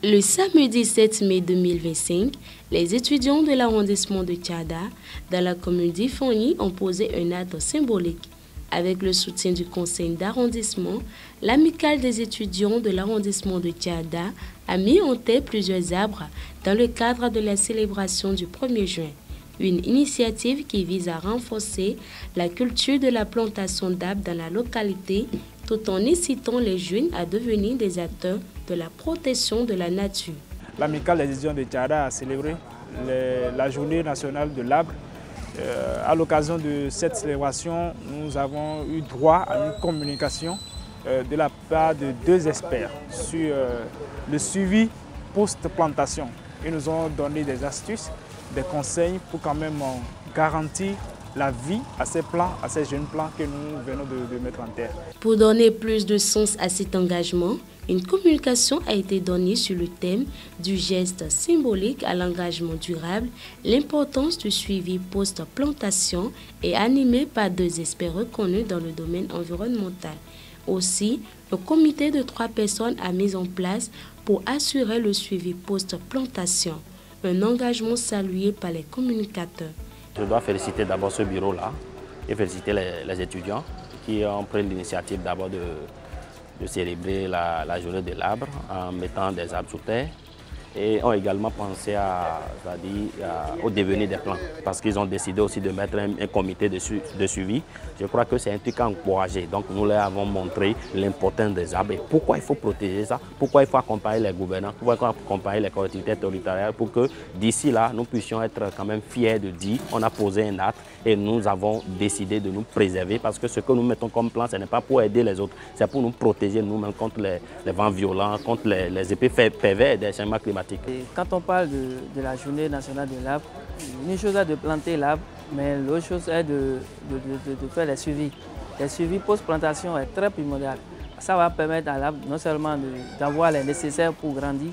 Le samedi 7 mai 2025, les étudiants de l'arrondissement de Tchada, dans la commune d'Ifoni, ont posé un acte symbolique. Avec le soutien du conseil d'arrondissement, l'amicale des étudiants de l'arrondissement de Tchada a mis en terre plusieurs arbres dans le cadre de la célébration du 1er juin. Une initiative qui vise à renforcer la culture de la plantation d'arbres dans la localité, tout en incitant les jeunes à devenir des acteurs de la protection de la nature. L'amicale des étudiants de Tchada a célébré la journée nationale de l'arbre. À l'occasion de cette célébration, nous avons eu droit à une communication de la part de 2 experts sur le suivi post-plantation. Ils nous ont donné des astuces, des conseils pour quand même garantir la vie à ces plants, à ces jeunes plants que nous venons de mettre en terre. Pour donner plus de sens à cet engagement, une communication a été donnée sur le thème du geste symbolique à l'engagement durable, l'importance du suivi post-plantation et animée par 2 experts reconnus dans le domaine environnemental. Aussi, le comité de 3 personnes a mis en place pour assurer le suivi post-plantation, un engagement salué par les communicateurs. Je dois féliciter d'abord ce bureau-là et féliciter les étudiants qui ont pris l'initiative d'abord de célébrer la journée de l'arbre en mettant des arbres sous terre et ont également pensé au devenir des plants parce qu'ils ont décidé aussi de mettre un comité de suivi. Je crois que c'est un truc à encourager. Donc nous leur avons montré l'importance des arbres et pourquoi il faut protéger ça, pourquoi il faut accompagner les gouvernants, pourquoi il faut accompagner les collectivités territoriales pour que d'ici là, nous puissions être quand même fiers de dire on a posé un acte et nous avons décidé de nous préserver parce que ce que nous mettons comme plan, ce n'est pas pour aider les autres, c'est pour nous protéger nous-mêmes contre les vents violents, contre les effets pervers des changements climatiques. Et quand on parle de la journée nationale de l'arbre, une chose est de planter l'arbre, mais l'autre chose est de faire les suivis. Le suivi post-plantation est très primordial. Ça va permettre à l'arbre non seulement d'avoir les nécessaires pour grandir,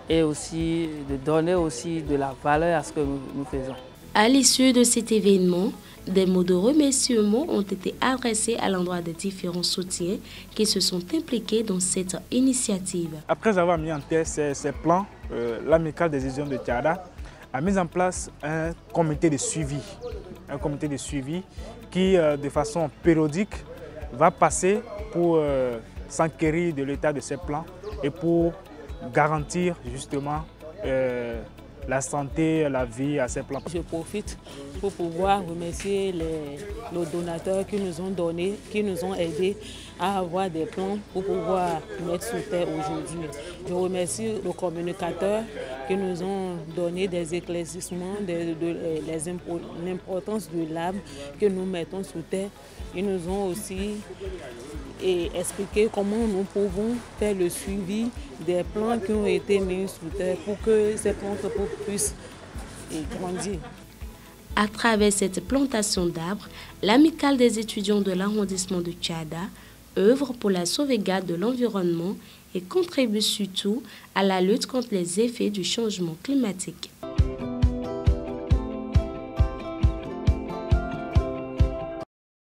et aussi de donner aussi de la valeur à ce que nous faisons. À l'issue de cet événement, des mots de remerciement ont été adressés à l'endroit des différents soutiens qui se sont impliqués dans cette initiative. Après avoir mis en terre ces plans, l'amicale des étudiants de Tchada a mis en place un comité de suivi. Un comité de suivi qui, de façon périodique, va passer pour s'enquérir de l'état de ces plans et pour garantir justement la santé, la vie à ces plans. Je profite pour pouvoir remercier nos donateurs qui nous ont donné, qui nous ont aidés à avoir des plans pour pouvoir mettre sur terre aujourd'hui. Je remercie nos communicateurs qui nous ont donné des éclaircissements de l'importance de l'arbre que nous mettons sous terre. Ils nous ont aussi expliqué comment nous pouvons faire le suivi des plants qui ont été mis sous terre pour que ces plantes puissent grandir. À travers cette plantation d'arbres, l'amicale des étudiants de l'arrondissement de Tchada œuvre pour la sauvegarde de l'environnement et contribue surtout à la lutte contre les effets du changement climatique.